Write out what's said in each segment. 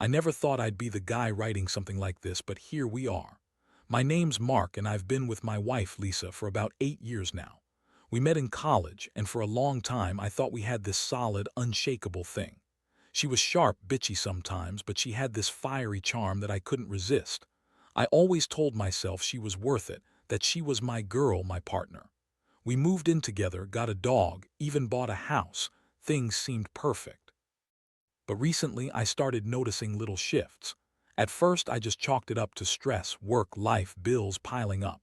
I never thought I'd be the guy writing something like this, but here we are. My name's Mark, and I've been with my wife, Lisa, for about 8 years now. We met in college, and for a long time I thought we had this solid, unshakable thing. She was sharp, bitchy sometimes, but she had this fiery charm that I couldn't resist. I always told myself she was worth it, that she was my girl, my partner. We moved in together, got a dog, even bought a house. Things seemed perfect. But recently I started noticing little shifts. At first I just chalked it up to stress, work, life, bills piling up.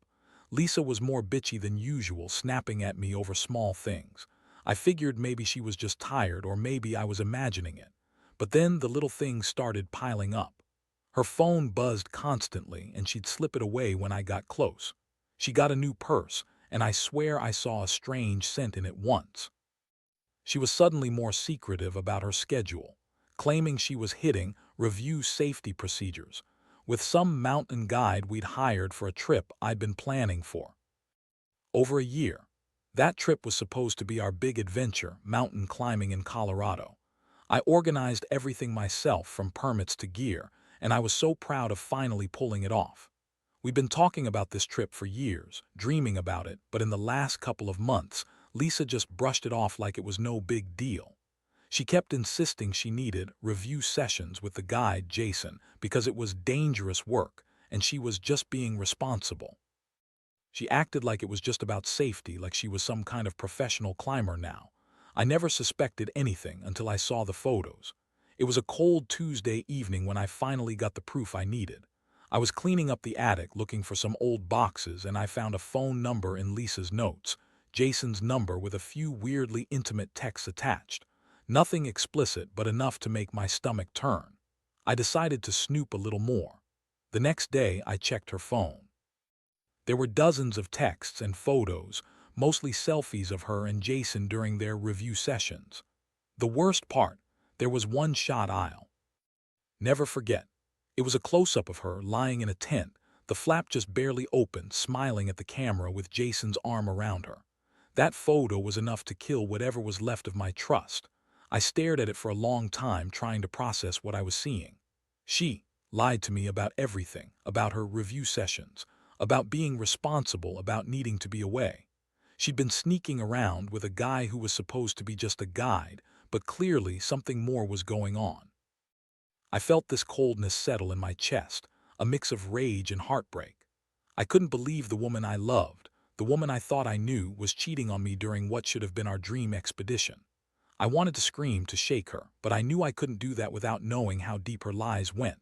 Lisa was more bitchy than usual, snapping at me over small things. I figured maybe she was just tired, or maybe I was imagining it. But then the little things started piling up. Her phone buzzed constantly, and she'd slip it away when I got close. She got a new purse, and I swear I saw a strange scent in it once. She was suddenly more secretive about her schedule, claiming she was hitting review safety procedures with some mountain guide we'd hired for a trip I'd been planning for over a year. That trip was supposed to be our big adventure, mountain climbing in Colorado. I organized everything myself, from permits to gear, and I was so proud of finally pulling it off. We've been talking about this trip for years, dreaming about it, but in the last couple of months, Lisa just brushed it off like it was no big deal. She kept insisting she needed review sessions with the guide, Jason, because it was dangerous work, and she was just being responsible. She acted like it was just about safety, like she was some kind of professional climber now. I never suspected anything until I saw the photos. It was a cold Tuesday evening when I finally got the proof I needed. I was cleaning up the attic looking for some old boxes, and I found a phone number in Lisa's notes, Jason's number with a few weirdly intimate texts attached. Nothing explicit, but enough to make my stomach turn. I decided to snoop a little more. The next day I checked her phone. There were dozens of texts and photos, mostly selfies of her and Jason during their review sessions. The worst part, there was one shot I'll never forget. It was a close-up of her lying in a tent, the flap just barely open, smiling at the camera with Jason's arm around her. That photo was enough to kill whatever was left of my trust. I stared at it for a long time, trying to process what I was seeing. She lied to me about everything, about her review sessions, about being responsible, about needing to be away. She'd been sneaking around with a guy who was supposed to be just a guide, but clearly something more was going on. I felt this coldness settle in my chest, a mix of rage and heartbreak. I couldn't believe the woman I loved, the woman I thought I knew, was cheating on me during what should have been our dream expedition. I wanted to scream, to shake her, but I knew I couldn't do that without knowing how deep her lies went.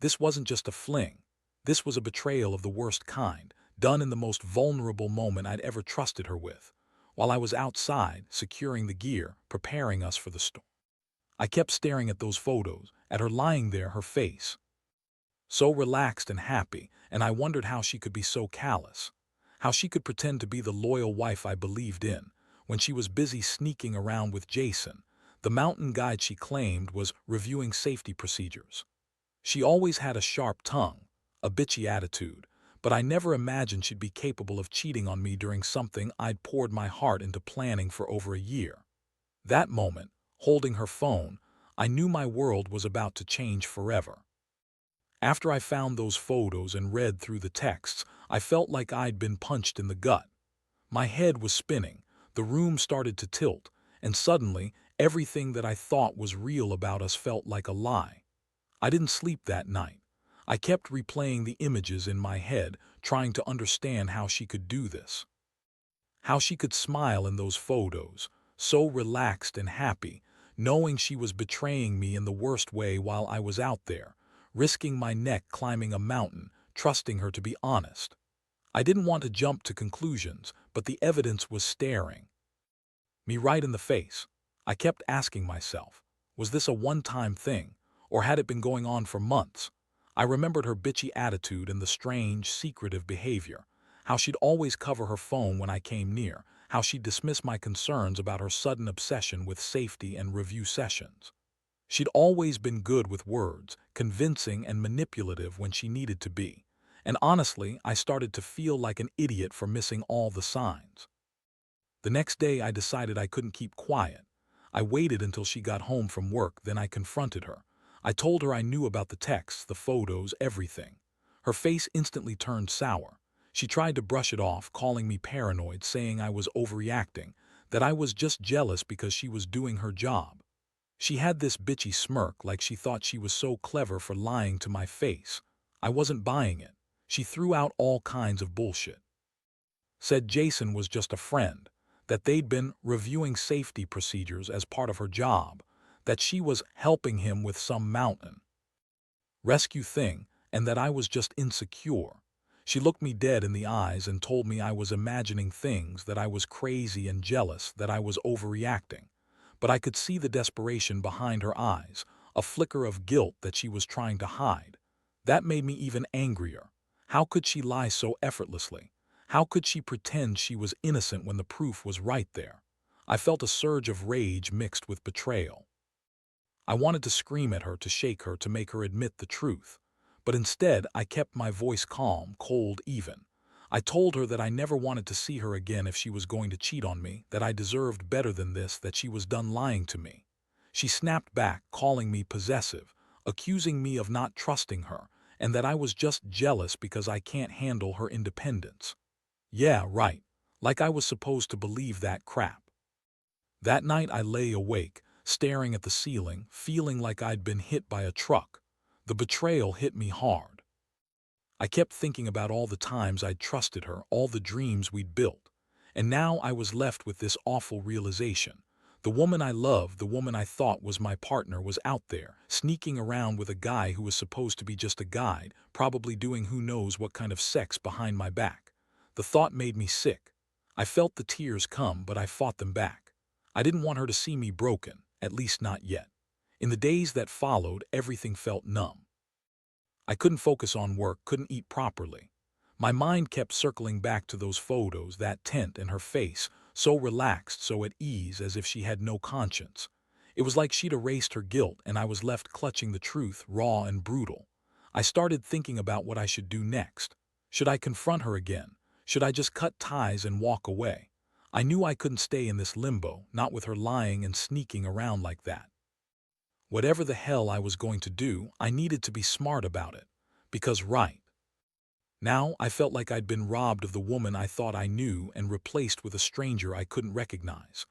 This wasn't just a fling. This was a betrayal of the worst kind, done in the most vulnerable moment I'd ever trusted her with, while I was outside, securing the gear, preparing us for the storm. I kept staring at those photos, at her lying there, her face so relaxed and happy, and I wondered how she could be so callous, how she could pretend to be the loyal wife I believed in, when she was busy sneaking around with Jason, the mountain guide she claimed was reviewing safety procedures. She always had a sharp tongue, a bitchy attitude, but I never imagined she'd be capable of cheating on me during something I'd poured my heart into planning for over a year. That moment, holding her phone, I knew my world was about to change forever. After I found those photos and read through the texts, I felt like I'd been punched in the gut. My head was spinning, the room started to tilt, and suddenly, everything that I thought was real about us felt like a lie. I didn't sleep that night. I kept replaying the images in my head, trying to understand how she could do this. How she could smile in those photos, so relaxed and happy, knowing she was betraying me in the worst way while I was out there, risking my neck climbing a mountain, trusting her to be honest. I didn't want to jump to conclusions, but the evidence was staring me right in the face. I kept asking myself, was this a one-time thing, or had it been going on for months? I remembered her bitchy attitude and the strange, secretive behavior, how she'd always cover her phone when I came near, how she'd dismiss my concerns about her sudden obsession with safety and review sessions. She'd always been good with words, convincing and manipulative when she needed to be. And honestly, I started to feel like an idiot for missing all the signs. The next day I decided I couldn't keep quiet. I waited until she got home from work, then I confronted her. I told her I knew about the texts, the photos, everything. Her face instantly turned sour. She tried to brush it off, calling me paranoid, saying I was overreacting, that I was just jealous because she was doing her job. She had this bitchy smirk like she thought she was so clever for lying to my face. I wasn't buying it. She threw out all kinds of bullshit. Said Jason was just a friend, that they'd been reviewing safety procedures as part of her job, that she was helping him with some mountain rescue thing, and that I was just insecure. She looked me dead in the eyes and told me I was imagining things, that I was crazy and jealous, that I was overreacting. But I could see the desperation behind her eyes, a flicker of guilt that she was trying to hide. That made me even angrier. How could she lie so effortlessly? How could she pretend she was innocent when the proof was right there? I felt a surge of rage mixed with betrayal. I wanted to scream at her, to shake her, to make her admit the truth. But instead, I kept my voice calm, cold, even. I told her that I never wanted to see her again if she was going to cheat on me, that I deserved better than this, that she was done lying to me. She snapped back, calling me possessive, accusing me of not trusting her, and that I was just jealous because I can't handle her independence. Yeah, right. Like I was supposed to believe that crap. That night I lay awake, staring at the ceiling, feeling like I'd been hit by a truck. The betrayal hit me hard. I kept thinking about all the times I'd trusted her, all the dreams we'd built. And now I was left with this awful realization. The woman I loved, the woman I thought was my partner, was out there, sneaking around with a guy who was supposed to be just a guide, probably doing who knows what kind of sex behind my back. The thought made me sick. I felt the tears come, but I fought them back. I didn't want her to see me broken, at least not yet. In the days that followed, everything felt numb. I couldn't focus on work, couldn't eat properly. My mind kept circling back to those photos, that tent, and her face, so relaxed, so at ease, as if she had no conscience. It was like she'd erased her guilt, and I was left clutching the truth, raw and brutal. I started thinking about what I should do next. Should I confront her again? Should I just cut ties and walk away? I knew I couldn't stay in this limbo, not with her lying and sneaking around like that. Whatever the hell I was going to do, I needed to be smart about it. Because right now, I felt like I'd been robbed of the woman I thought I knew and replaced with a stranger I couldn't recognize.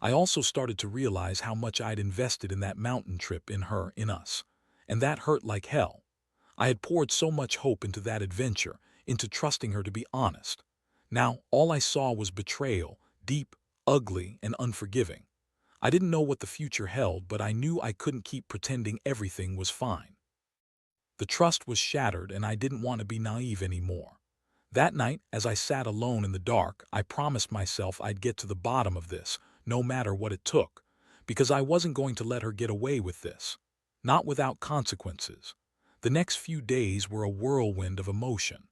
I also started to realize how much I'd invested in that mountain trip, in her, in us. And that hurt like hell. I had poured so much hope into that adventure, into trusting her to be honest. Now, all I saw was betrayal, deep, ugly, and unforgiving. I didn't know what the future held, but I knew I couldn't keep pretending everything was fine. The trust was shattered, and I didn't want to be naive anymore. That night, as I sat alone in the dark, I promised myself I'd get to the bottom of this, no matter what it took, because I wasn't going to let her get away with this. Not without consequences. The next few days were a whirlwind of emotion.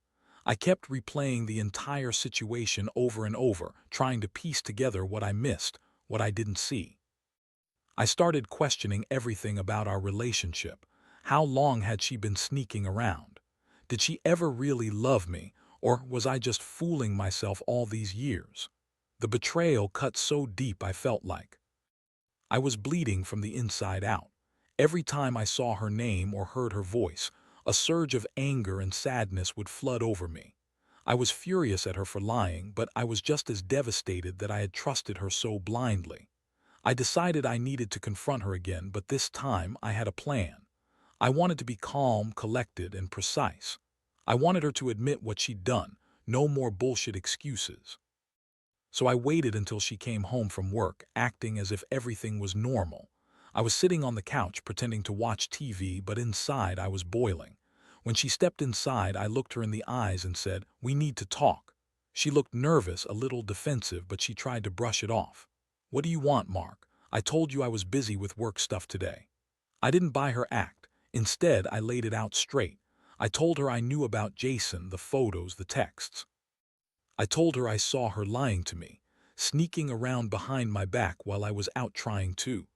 I kept replaying the entire situation over and over, trying to piece together what I missed, what I didn't see. I started questioning everything about our relationship. How long had she been sneaking around? Did she ever really love me, or was I just fooling myself all these years? The betrayal cut so deep I felt like I was bleeding from the inside out. Every time I saw her name or heard her voice, a surge of anger and sadness would flood over me. I was furious at her for lying, but I was just as devastated that I had trusted her so blindly. I decided I needed to confront her again, but this time I had a plan. I wanted to be calm, collected, and precise. I wanted her to admit what she'd done, no more bullshit excuses. So I waited until she came home from work, acting as if everything was normal. I was sitting on the couch pretending to watch TV, but inside I was boiling. When she stepped inside, I looked her in the eyes and said, "We need to talk." She looked nervous, a little defensive, but she tried to brush it off. "What do you want, Mark? I told you I was busy with work stuff today." I didn't buy her act. Instead, I laid it out straight. I told her I knew about Jason, the photos, the texts. I told her I saw her lying to me, sneaking around behind my back while I was out trying to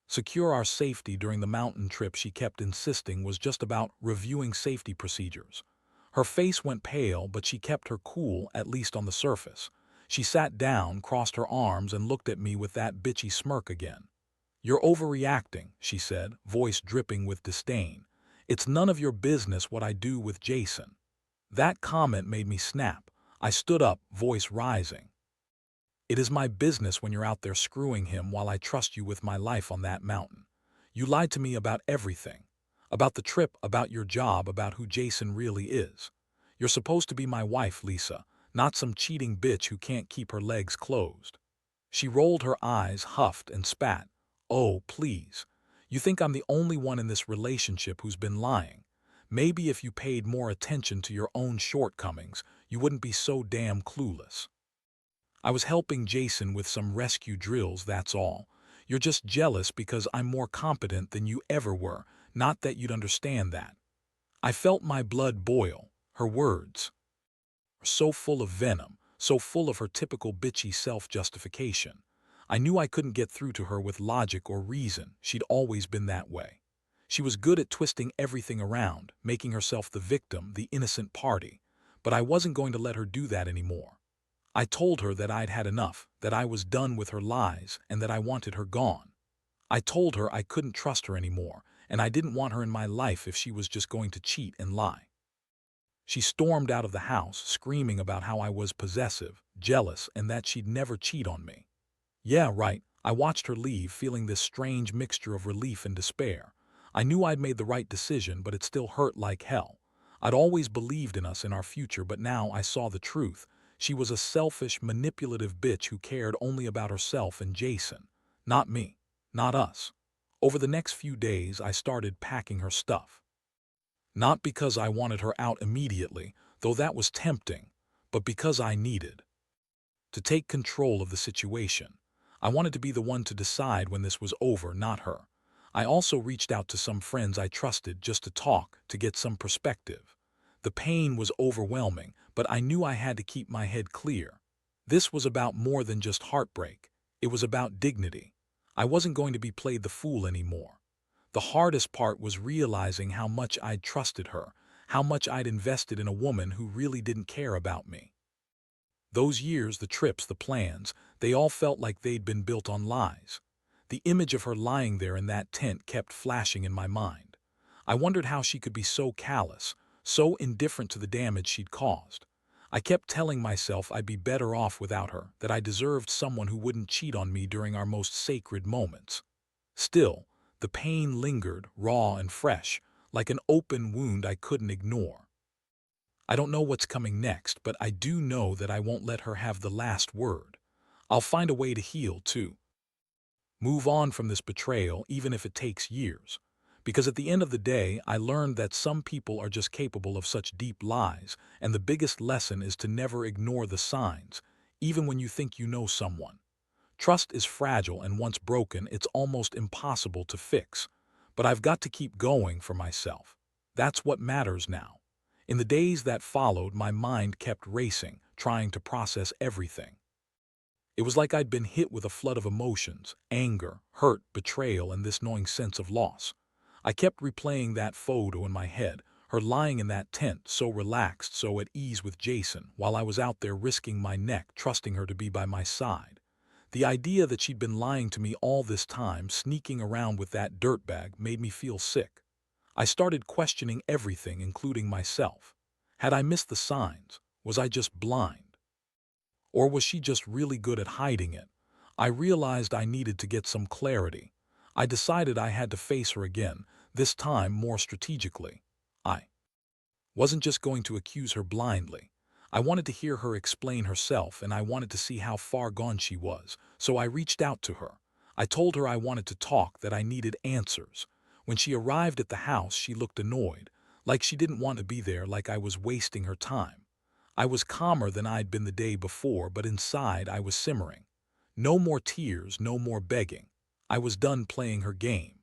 secure our safety during the mountain trip. She kept insisting was just about reviewing safety procedures. Her face went pale, but she kept her cool, at least on the surface. She sat down, crossed her arms, and looked at me with that bitchy smirk again. "You're overreacting," she said, voice dripping with disdain. "It's none of your business what I do with Jason." That comment made me snap. I stood up, voice rising. "It is my business when you're out there screwing him while I trust you with my life on that mountain. You lied to me about everything. About the trip, about your job, about who Jason really is. You're supposed to be my wife, Lisa, not some cheating bitch who can't keep her legs closed." She rolled her eyes, huffed, and spat. "Oh, please. You think I'm the only one in this relationship who's been lying? Maybe if you paid more attention to your own shortcomings, you wouldn't be so damn clueless. I was helping Jason with some rescue drills, that's all. You're just jealous because I'm more competent than you ever were, not that you'd understand that." I felt my blood boil. Her words were so full of venom, so full of her typical bitchy self-justification. I knew I couldn't get through to her with logic or reason. She'd always been that way. She was good at twisting everything around, making herself the victim, the innocent party. But I wasn't going to let her do that anymore. I told her that I'd had enough, that I was done with her lies, and that I wanted her gone. I told her I couldn't trust her anymore, and I didn't want her in my life if she was just going to cheat and lie. She stormed out of the house, screaming about how I was possessive, jealous, and that she'd never cheat on me. Yeah, right. I watched her leave, feeling this strange mixture of relief and despair. I knew I'd made the right decision, but it still hurt like hell. I'd always believed in us and our future, but now I saw the truth. She was a selfish, manipulative bitch who cared only about herself and Jason. Not me. Not us. Over the next few days, I started packing her stuff. Not because I wanted her out immediately, though that was tempting, but because I needed to take control of the situation. I wanted to be the one to decide when this was over, not her. I also reached out to some friends I trusted just to talk, to get some perspective. The pain was overwhelming, but I knew I had to keep my head clear. This was about more than just heartbreak. It was about dignity. I wasn't going to be played the fool anymore. The hardest part was realizing how much I'd trusted her, how much I'd invested in a woman who really didn't care about me. Those years, the trips, the plans, they all felt like they'd been built on lies. The image of her lying there in that tent kept flashing in my mind. I wondered how she could be so callous, so indifferent to the damage she'd caused. I kept telling myself I'd be better off without her, that I deserved someone who wouldn't cheat on me during our most sacred moments. Still, the pain lingered, raw and fresh, like an open wound I couldn't ignore. I don't know what's coming next, but I do know that I won't let her have the last word. I'll find a way to heal, too. Move on from this betrayal, even if it takes years. Because at the end of the day, I learned that some people are just capable of such deep lies, and the biggest lesson is to never ignore the signs, even when you think you know someone. Trust is fragile, and once broken, it's almost impossible to fix. But I've got to keep going for myself. That's what matters now. In the days that followed, my mind kept racing, trying to process everything. It was like I'd been hit with a flood of emotions: anger, hurt, betrayal, and this gnawing sense of loss. I kept replaying that photo in my head, her lying in that tent, so relaxed, so at ease with Jason, while I was out there risking my neck, trusting her to be by my side. The idea that she'd been lying to me all this time, sneaking around with that dirtbag, made me feel sick. I started questioning everything, including myself. Had I missed the signs? Was I just blind? Or was she just really good at hiding it? I realized I needed to get some clarity. I decided I had to face her again, this time more strategically. I wasn't just going to accuse her blindly. I wanted to hear her explain herself, and I wanted to see how far gone she was, so I reached out to her. I told her I wanted to talk, that I needed answers. When she arrived at the house, she looked annoyed, like she didn't want to be there, like I was wasting her time. I was calmer than I'd been the day before, but inside I was simmering. No more tears, no more begging. I was done playing her game.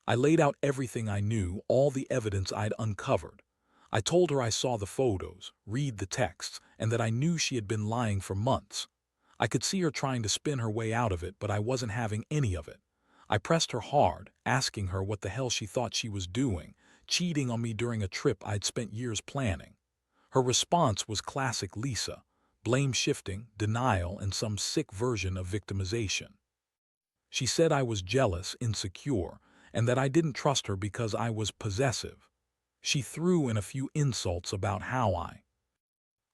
I laid out everything I knew, all the evidence I'd uncovered. I told her I saw the photos, read the texts, and that I knew she had been lying for months. I could see her trying to spin her way out of it, but I wasn't having any of it. I pressed her hard, asking her what the hell she thought she was doing, cheating on me during a trip I'd spent years planning. Her response was classic Lisa: blame shifting, denial, and some sick version of victimization. She said I was jealous, insecure, and that I didn't trust her because I was possessive. She threw in a few insults about how I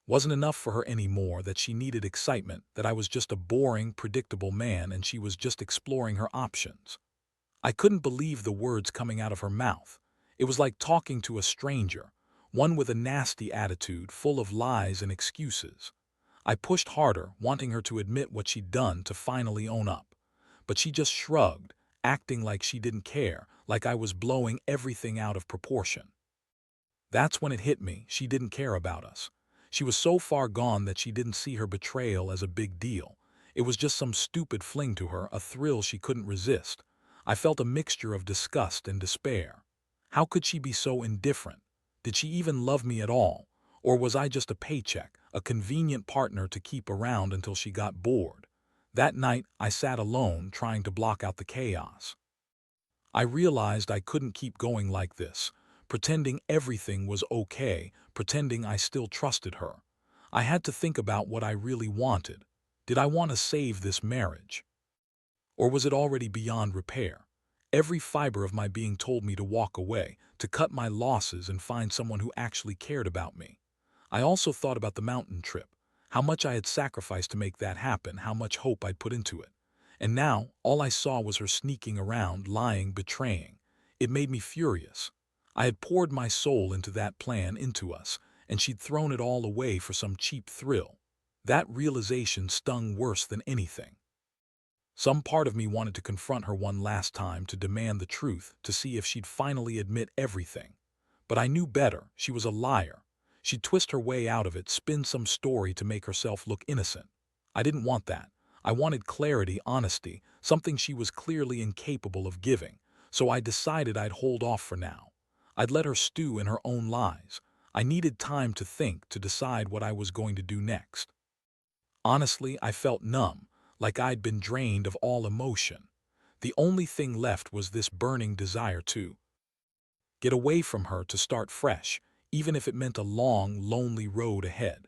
wasn't enough for her anymore, that she needed excitement, that I was just a boring, predictable man and she was just exploring her options. I couldn't believe the words coming out of her mouth. It was like talking to a stranger, one with a nasty attitude, full of lies and excuses. I pushed harder, wanting her to admit what she'd done, to finally own up. But she just shrugged, acting like she didn't care, like I was blowing everything out of proportion. That's when it hit me: she didn't care about us. She was so far gone that she didn't see her betrayal as a big deal. It was just some stupid fling to her, a thrill she couldn't resist. I felt a mixture of disgust and despair. How could she be so indifferent? Did she even love me at all? Or was I just a paycheck, a convenient partner to keep around until she got bored? That night, I sat alone, trying to block out the chaos. I realized I couldn't keep going like this, pretending everything was okay, pretending I still trusted her. I had to think about what I really wanted. Did I want to save this marriage? Or was it already beyond repair? Every fiber of my being told me to walk away, to cut my losses and find someone who actually cared about me. I also thought about the mountain trip, how much I had sacrificed to make that happen, how much hope I'd put into it. And now, all I saw was her sneaking around, lying, betraying. It made me furious. I had poured my soul into that plan, into us, and she'd thrown it all away for some cheap thrill. That realization stung worse than anything. Some part of me wanted to confront her one last time, to demand the truth, to see if she'd finally admit everything. But I knew better. She was a liar. She'd twist her way out of it, spin some story to make herself look innocent. I didn't want that. I wanted clarity, honesty, something she was clearly incapable of giving. So I decided I'd hold off for now. I'd let her stew in her own lies. I needed time to think, to decide what I was going to do next. Honestly, I felt numb, like I'd been drained of all emotion. The only thing left was this burning desire to get away from her, to start fresh, even if it meant a long, lonely road ahead.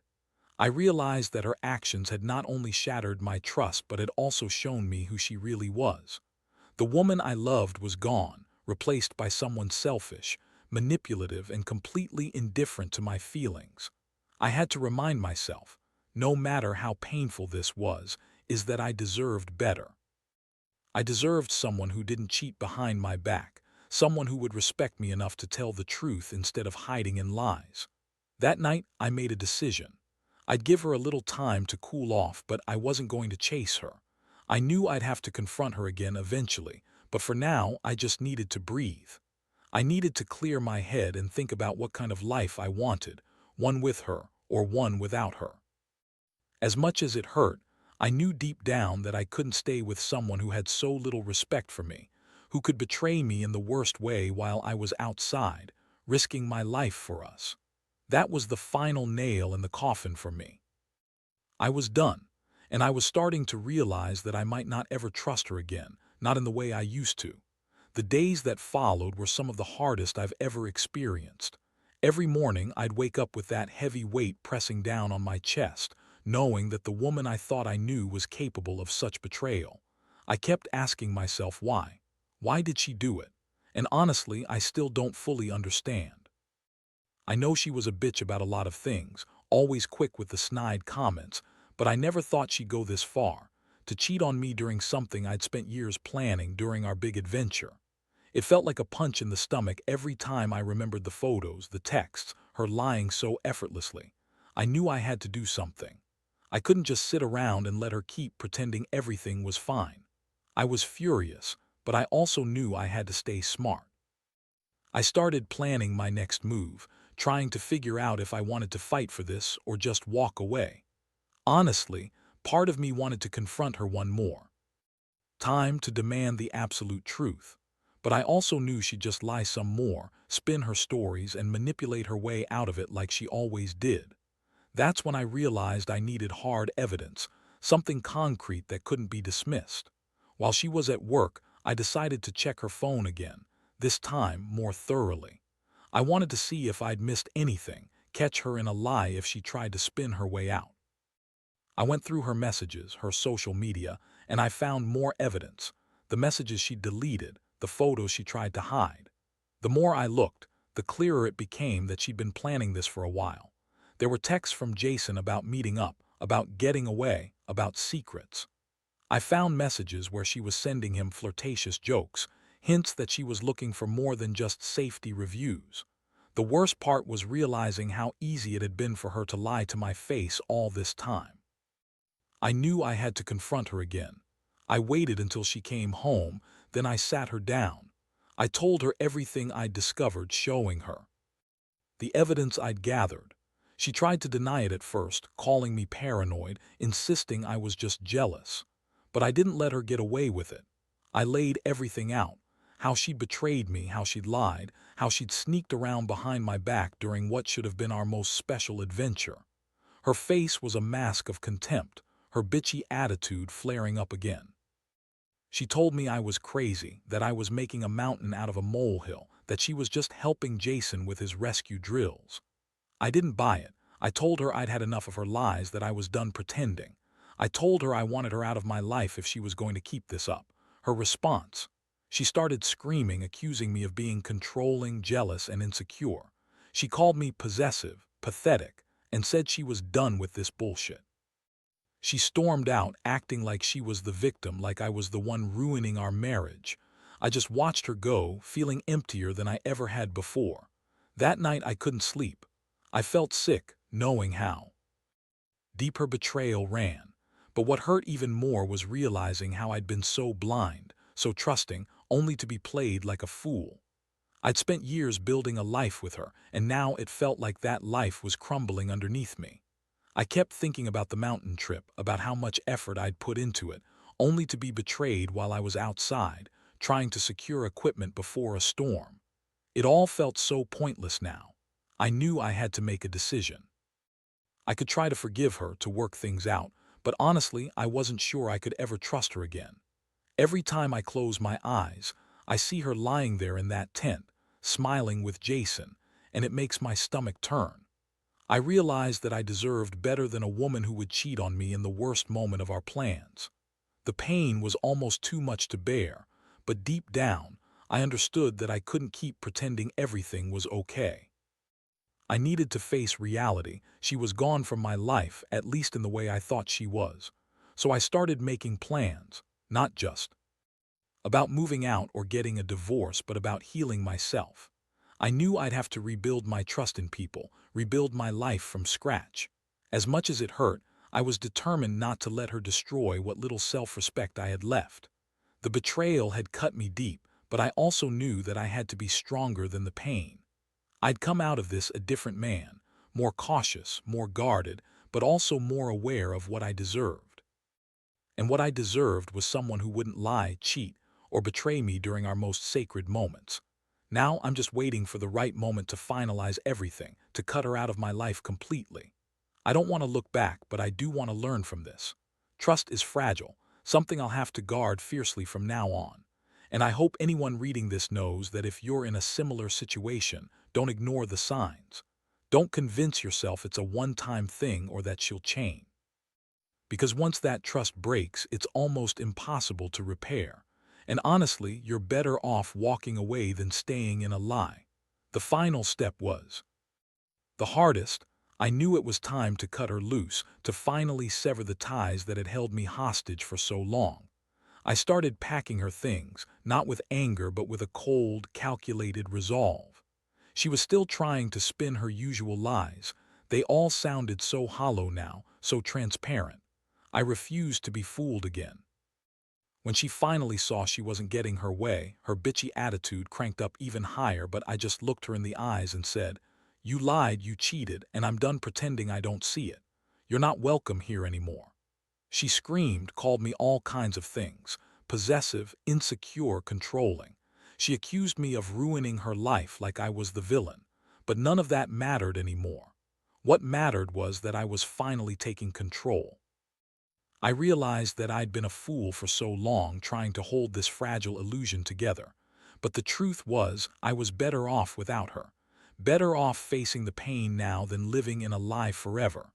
I realized that her actions had not only shattered my trust but had also shown me who she really was. The woman I loved was gone, replaced by someone selfish, manipulative, and completely indifferent to my feelings. I had to remind myself, no matter how painful this was, is that I deserved better. I deserved someone who didn't cheat behind my back, someone who would respect me enough to tell the truth instead of hiding in lies. That night, I made a decision. I'd give her a little time to cool off, but I wasn't going to chase her. I knew I'd have to confront her again eventually, but for now, I just needed to breathe. I needed to clear my head and think about what kind of life I wanted, one with her or one without her. As much as it hurt, I knew deep down that I couldn't stay with someone who had so little respect for me, who could betray me in the worst way while I was outside, risking my life for us. That was the final nail in the coffin for me. I was done, and I was starting to realize that I might not ever trust her again, not in the way I used to. The days that followed were some of the hardest I've ever experienced. Every morning I'd wake up with that heavy weight pressing down on my chest, knowing that the woman I thought I knew was capable of such betrayal. I kept asking myself why. Why did she do it? And honestly, I still don't fully understand. I know she was a bitch about a lot of things, always quick with the snide comments, but I never thought she'd go this far, to cheat on me during something I'd spent years planning, during our big adventure. It felt like a punch in the stomach every time I remembered the photos, the texts, her lying so effortlessly. I knew I had to do something. I couldn't just sit around and let her keep pretending everything was fine. I was furious, but I also knew I had to stay smart. I started planning my next move, trying to figure out if I wanted to fight for this or just walk away. Honestly, part of me wanted to confront her one more time, to demand the absolute truth. But I also knew she'd just lie some more, spin her stories, and manipulate her way out of it like she always did. That's when I realized I needed hard evidence, something concrete that couldn't be dismissed. While she was at work, I decided to check her phone again, this time more thoroughly. I wanted to see if I'd missed anything, catch her in a lie if she tried to spin her way out. I went through her messages, her social media, and I found more evidence. the messages she deleted, the photos she tried to hide. The more I looked, the clearer it became that she'd been planning this for a while. There were texts from Jason about meeting up, about getting away, about secrets. I found messages where she was sending him flirtatious jokes, hints that she was looking for more than just safety reviews. The worst part was realizing how easy it had been for her to lie to my face all this time. I knew I had to confront her again. I waited until she came home, then I sat her down. I told her everything I'd discovered, showing her the evidence I'd gathered. She tried to deny it at first, calling me paranoid, insisting I was just jealous. But I didn't let her get away with it. I laid everything out. How she'd betrayed me, how she'd lied, how she'd sneaked around behind my back during what should have been our most special adventure. Her face was a mask of contempt, her bitchy attitude flaring up again. She told me I was crazy, that I was making a mountain out of a molehill, that she was just helping Jason with his rescue drills. I didn't buy it. I told her I'd had enough of her lies, that I was done pretending. I told her I wanted her out of my life if she was going to keep this up. Her response: she started screaming, accusing me of being controlling, jealous, and insecure. She called me possessive, pathetic, and said she was done with this bullshit. She stormed out, acting like she was the victim, like I was the one ruining our marriage. I just watched her go, feeling emptier than I ever had before. That night I couldn't sleep. I felt sick, knowing how deep her betrayal ran. But what hurt even more was realizing how I'd been so blind, so trusting, only to be played like a fool. I'd spent years building a life with her, and now it felt like that life was crumbling underneath me. I kept thinking about the mountain trip, about how much effort I'd put into it, only to be betrayed while I was outside, trying to secure equipment before a storm. It all felt so pointless now. I knew I had to make a decision. I could try to forgive her, to work things out, but honestly, I wasn't sure I could ever trust her again. Every time I close my eyes, I see her lying there in that tent, smiling with Jason, and it makes my stomach turn. I realized that I deserved better than a woman who would cheat on me in the worst moment of our plans. The pain was almost too much to bear, but deep down, I understood that I couldn't keep pretending everything was okay. I needed to face reality. She was gone from my life, at least in the way I thought she was. So I started making plans, not just about moving out or getting a divorce, but about healing myself. I knew I'd have to rebuild my trust in people, rebuild my life from scratch. As much as it hurt, I was determined not to let her destroy what little self-respect I had left. The betrayal had cut me deep, but I also knew that I had to be stronger than the pain. I'd come out of this a different man, more cautious, more guarded, but also more aware of what I deserved. And what I deserved was someone who wouldn't lie, cheat, or betray me during our most sacred moments. Now I'm just waiting for the right moment to finalize everything, to cut her out of my life completely. I don't want to look back, but I do want to learn from this. Trust is fragile, something I'll have to guard fiercely from now on. And I hope anyone reading this knows that if you're in a similar situation, don't ignore the signs. Don't convince yourself it's a one-time thing or that she'll change. Because once that trust breaks, it's almost impossible to repair. And honestly, you're better off walking away than staying in a lie. The final step was the hardest. I knew it was time to cut her loose, to finally sever the ties that had held me hostage for so long. I started packing her things, not with anger but with a cold, calculated resolve. She was still trying to spin her usual lies. They all sounded so hollow now, so transparent. I refused to be fooled again. When she finally saw she wasn't getting her way, her bitchy attitude cranked up even higher, but I just looked her in the eyes and said, "You lied, you cheated, and I'm done pretending I don't see it. You're not welcome here anymore." She screamed, called me all kinds of things: possessive, insecure, controlling. She accused me of ruining her life like I was the villain. But none of that mattered anymore. What mattered was that I was finally taking control. I realized that I'd been a fool for so long trying to hold this fragile illusion together. But the truth was, I was better off without her. Better off facing the pain now than living in a lie forever.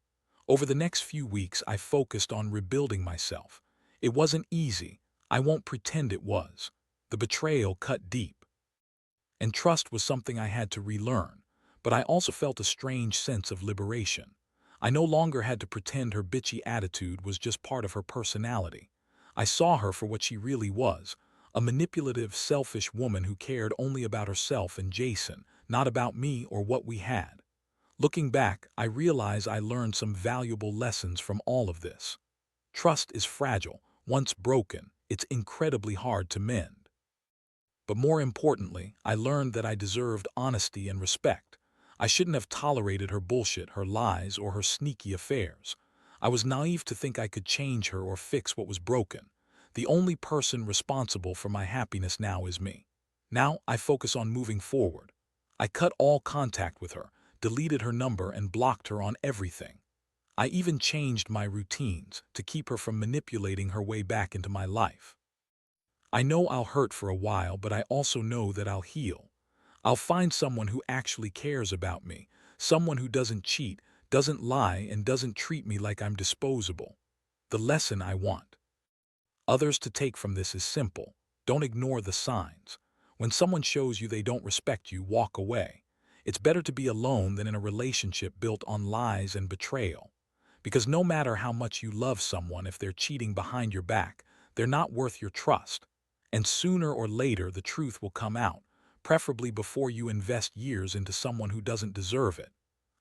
Over the next few weeks, I focused on rebuilding myself. It wasn't easy. I won't pretend it was. The betrayal cut deep. And trust was something I had to relearn, but I also felt a strange sense of liberation. I no longer had to pretend her bitchy attitude was just part of her personality. I saw her for what she really was, a manipulative, selfish woman who cared only about herself and Jason, not about me or what we had. Looking back, I realize I learned some valuable lessons from all of this. Trust is fragile. Once broken, it's incredibly hard to mend. But more importantly, I learned that I deserved honesty and respect. I shouldn't have tolerated her bullshit, her lies, or her sneaky affairs. I was naive to think I could change her or fix what was broken. The only person responsible for my happiness now is me. Now I focus on moving forward. I cut all contact with her, deleted her number, and blocked her on everything. I even changed my routines to keep her from manipulating her way back into my life. I know I'll hurt for a while, but I also know that I'll heal. I'll find someone who actually cares about me, someone who doesn't cheat, doesn't lie, and doesn't treat me like I'm disposable. The lesson I want others to take from this is simple. Don't ignore the signs. When someone shows you they don't respect you, walk away. It's better to be alone than in a relationship built on lies and betrayal. Because no matter how much you love someone, if they're cheating behind your back, they're not worth your trust. And sooner or later, the truth will come out, preferably before you invest years into someone who doesn't deserve it.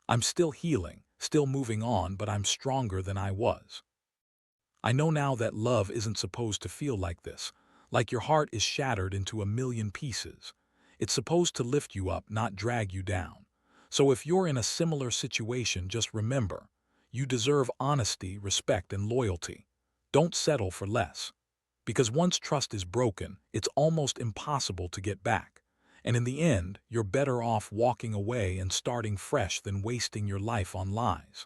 I'm still healing, still moving on, but I'm stronger than I was. I know now that love isn't supposed to feel like this, like your heart is shattered into a million pieces. It's supposed to lift you up, not drag you down. So if you're in a similar situation, just remember, you deserve honesty, respect, and loyalty. Don't settle for less. Because once trust is broken, it's almost impossible to get back. And in the end, you're better off walking away and starting fresh than wasting your life on lies.